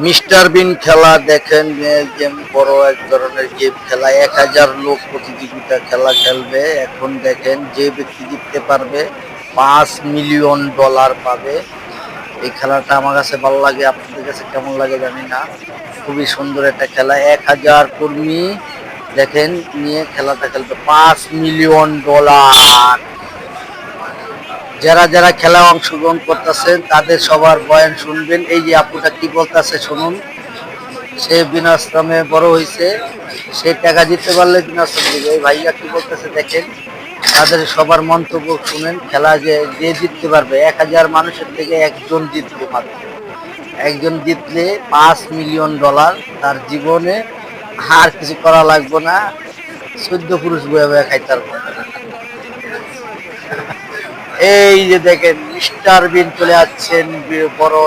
Mister বিন খেলা দেখেন, game বড় এক ধরনের গেম খেলা। 1000 লোক প্রতিযোগিতা খেলা খেলবে। এখন দেখেন যে ব্যক্তি জিততে পারবে $5 মিলিয়ন পাবে। এই খেলাটা আমার কাছে ভালো লাগে, আপনাদের কাছে কেমন লাগে জানি না। খুবই সুন্দর একটা খেলা। 1000 কর্মী দেখেন নিয়ে খেলাটা খেলবে। $5 মিলিয়ন। যারা যারা খেলায় অংশগ্রহণ করতেছেন তাদের সবার বয়ান শুনবেন। এই যে আপুটা কি বলতেছে শুনুন। সে বিনাশ্রমে বড় হয়েছে, সে টাকা দিতে পারলে বিনাশ্রমে দিবে। এই ভাইয়া কি বলতেছে দেখেন, তাদের সবার মন্তব্য শুনেন। খেলা যে যে জিততে পারবে, 1000 মানুষের থেকে একজন জিতবে মাত্র। একজন জিতলে $5 মিলিয়ন। তার জীবনে আর কিছু করা লাগবে না, 14 পুরুষ বয়ে বয়ে খাইতে পারবো। এই যে দেখেন মিস্টার বিন চলে যাচ্ছেন বড়